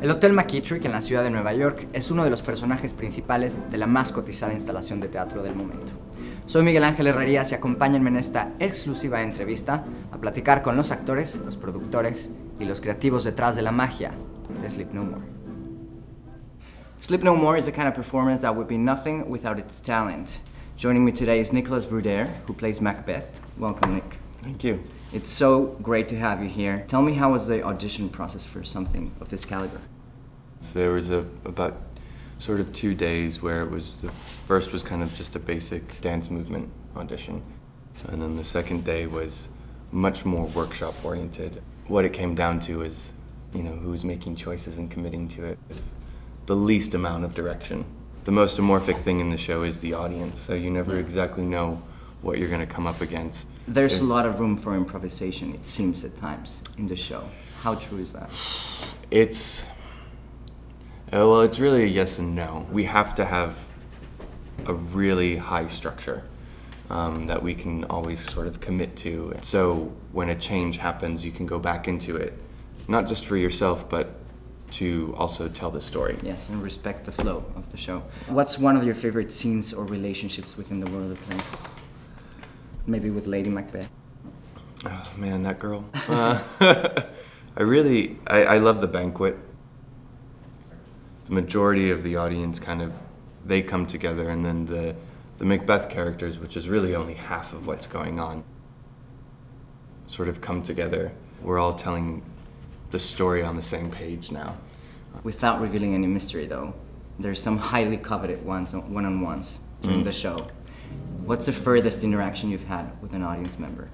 El Hotel McKittrick en la ciudad de Nueva York es uno de los personajes principales de la más cotizada instalación de teatro del momento. Soy Miguel Herrerías y acompáñenme en esta exclusiva entrevista a platicar con los actores, los productores y los creativos detrás de la magia de Sleep No More. Sleep No More is a kind of performance that would be nothing without its talent. Joining me today is Nicholas Bruder, who plays Macbeth. Welcome, Nick. Thank you. It's so great to have you here. Tell me, how was the audition process for something of this caliber? So there was about sort of 2 days where it was, the first was kind of just a basic dance movement audition. And then the second day was much more workshop oriented. What it came down to is, you know, who was making choices and committing to it with the least amount of direction. The most amorphic thing in the show is the audience, so you never exactly know what you're going to come up against. There's a lot of room for improvisation, it seems at times, in the show. How true is that? It's really a yes and no. We have to have a really high structure that we can always sort of commit to. So when a change happens, you can go back into it, not just for yourself, but to also tell the story. Yes, and respect the flow of the show. What's one of your favorite scenes or relationships within the world of the play? Maybe with Lady Macbeth. Oh man, that girl. I love the banquet. The majority of the audience they come together, and then the Macbeth characters, which is really only half of what's going on, sort of come together. We're all telling the story on the same page now. Without revealing any mystery though, there's some highly coveted one-on-ones during the show. What's the furthest interaction you've had with an audience member?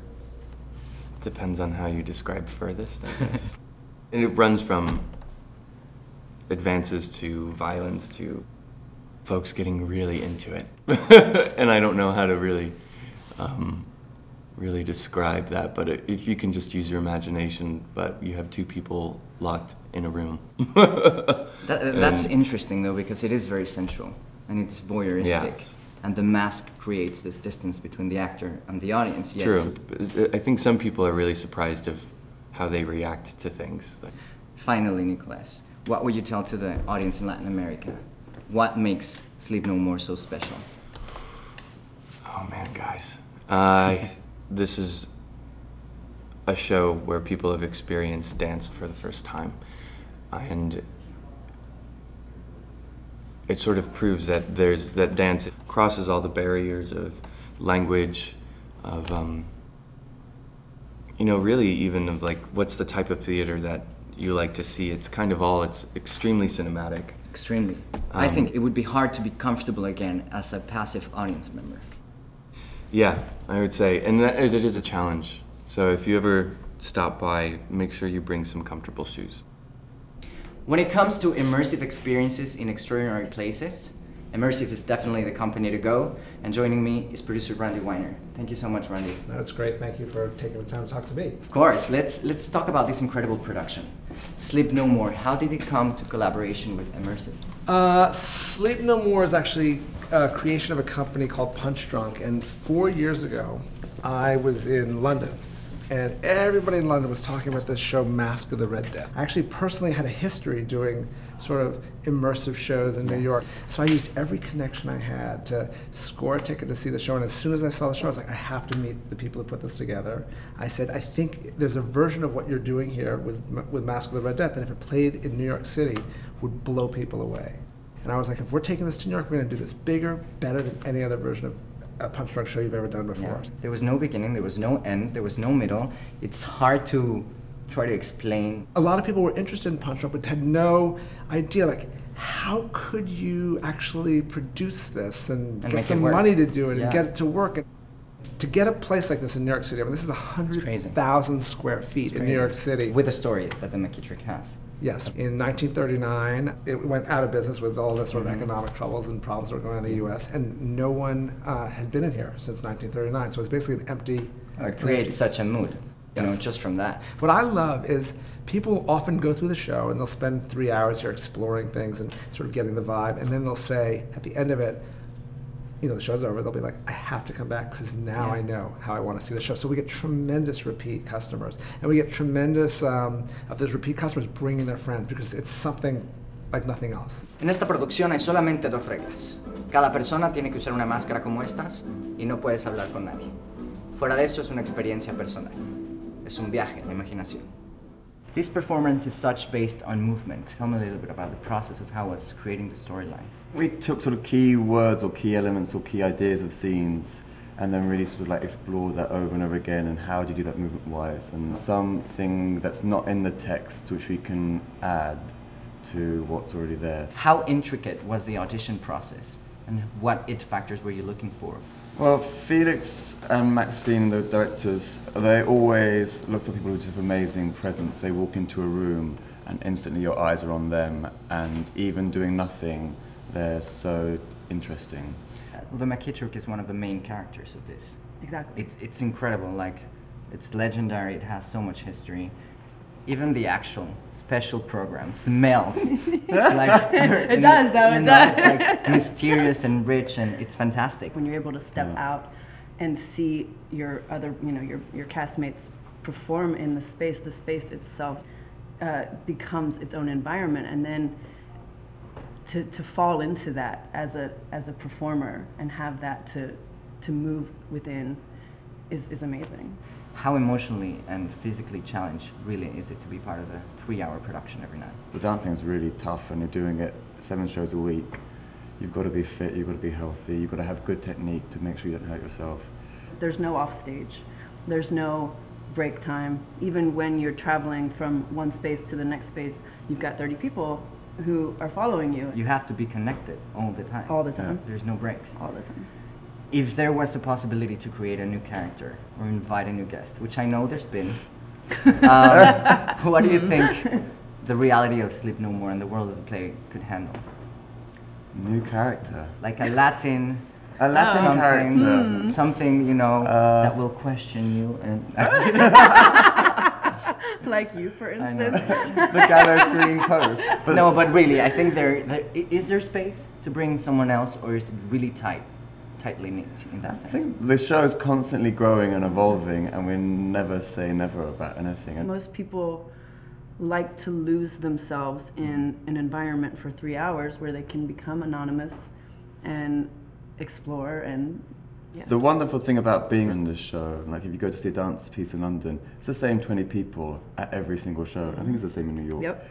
Depends on how you describe furthest, I guess. And it runs from advances to violence to folks getting really into it. And I don't know how to really describe that, but if you can just use your imagination, but you have two people locked in a room. That's interesting though, because it is very sensual and it's voyeuristic. Yeah. And the mask creates this distance between the actor and the audience. Yet. True. I think some people are really surprised of how they react to things. Finally, Nicholas, what would you tell to the audience in Latin America? What makes Sleep No More so special? Oh man, guys. This is a show where people have experienced dance for the first time. And it sort of proves that that dance crosses all the barriers of language, of, you know, really even of like, what's the type of theater that you like to see. It's extremely cinematic. Extremely. I think it would be hard to be comfortable again as a passive audience member. Yeah, I would say, and it is a challenge. So if you ever stop by, make sure you bring some comfortable shoes. When it comes to immersive experiences in extraordinary places, Immersive is definitely the company to go. And joining me is producer Randy Weiner. Thank you so much, Randy. That's great. Thank you for taking the time to talk to me. Of course. Let's talk about this incredible production. Sleep No More. How did it come to collaboration with Immersive? Sleep No More is actually a creation of a company called Punchdrunk. And 4 years ago, I was in London. And everybody in London was talking about this show, Mask of the Red Death. I actually personally had a history doing sort of immersive shows in New York. So I used every connection I had to score a ticket to see the show. And as soon as I saw the show, I was like, I have to meet the people who put this together. I said, I think there's a version of what you're doing here with Mask of the Red Death that if it played in New York City would blow people away. And I was like, if we're taking this to New York, we're going to do this bigger, better than any other version of a Punchdrunk show you've ever done before. Yeah. There was no beginning, there was no end, there was no middle. It's hard to try to explain. A lot of people were interested in Punchdrunk but had no idea, like, how could you actually produce this and get the money to do it and get it to work? And to get a place like this in New York City, I mean, this is 100,000 square feet in New York City. With a story that the McKittrick has. Yes. In 1939, it went out of business with all the sort of economic troubles and problems that were going on in the U.S., and no one had been in here since 1939. So it's basically an empty... It creates such a mood, you know, just from that. What I love is people often go through the show and they'll spend 3 hours here exploring things and sort of getting the vibe, and then they'll say, at the end of it, you know, the show's over, they'll be like, I have to come back because now I know how I want to see the show. So we get tremendous repeat customers. And we get tremendous of those repeat customers bringing their friends because it's something like nothing else. En esta producción hay solamente 2 reglas. Cada persona tiene que usar una máscara como estas y no puedes hablar con nadie. Fuera de eso es una experiencia personal. Es un viaje en la imaginación. This performance is such based on movement. Tell me a little bit about the process of how was creating the storyline. We took sort of key words or key elements or key ideas of scenes and then really sort of like explored that over and over again and how do you do that movement-wise and something that's not in the text which we can add to what's already there. How intricate was the audition process and what it factors were you looking for? Well, Felix and Maxine, the directors, they always look for people who just have amazing presence. They walk into a room and instantly your eyes are on them, and even doing nothing, they're so interesting. Well, the Punchdrunk is one of the main characters of this. Exactly. It's incredible, like, it's legendary, it has so much history. Even the actual special program smells like it does, though. It does. It's like mysterious and rich, and it's fantastic. When you're able to step out and see your other, you know, your castmates perform in the space itself becomes its own environment, and then to fall into that as a performer and have that to move within is amazing. How emotionally and physically challenged really is it to be part of a 3-hour production every night? The dancing is really tough and you're doing it 7 shows a week. You've got to be fit, you've got to be healthy, you've got to have good technique to make sure you don't hurt yourself. There's no off stage. There's no break time. Even when you're traveling from one space to the next space, you've got 30 people who are following you. You have to be connected all the time. All the time. There's no breaks. All the time. If there was a possibility to create a new character or invite a new guest, which I know there's been, what do you think the reality of Sleep No More and the world of the play could handle? New character? Like a Latin character. Something, you know, that will question you and... Like you, for instance. The gallows green post. No, but really, I think is there space to bring someone else, or is it really tightly knit in that sense? I think the show is constantly growing and evolving, and we never say never about anything. Most people like to lose themselves in an environment for 3 hours where they can become anonymous and explore and The wonderful thing about being in this show, like if you go to see a dance piece in London, it's the same 20 people at every single show. I think it's the same in New York. Yep.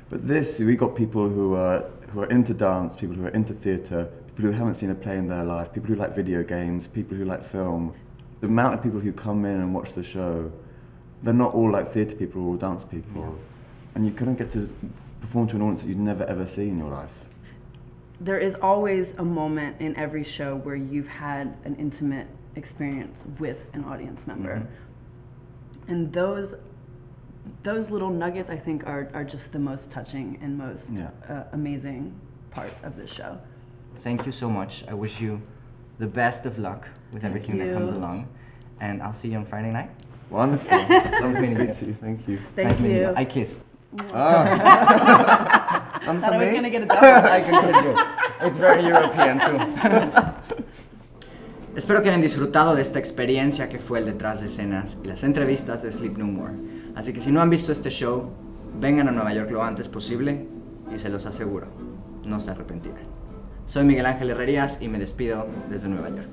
But this, we got people who are into dance, people who are into theatre, people who haven't seen a play in their life, people who like video games, people who like film. The amount of people who come in and watch the show, they're not all like theatre people or dance people. Yeah. And you couldn't get to perform to an audience that you'd never ever see in your life. There is always a moment in every show where you've had an intimate experience with an audience member. Mm-hmm. And those little nuggets, I think, are just the most touching and most amazing part of this show. Thank you so much. I wish you the best of luck with everything that comes along. And I'll see you on Friday night. Wonderful. Nice to speak to you. Thank you. Thank you. I kiss. I thought I was going to get a double. I can kiss you. It's very European too. Espero que hayan disfrutado de esta experiencia que fue el detrás de escenas y las entrevistas de Sleep No More. Así que si no han visto este show, vengan a Nueva York lo antes posible y se los aseguro, no se arrepentirán. Soy Miguel Ángel Herrerías y me despido desde Nueva York.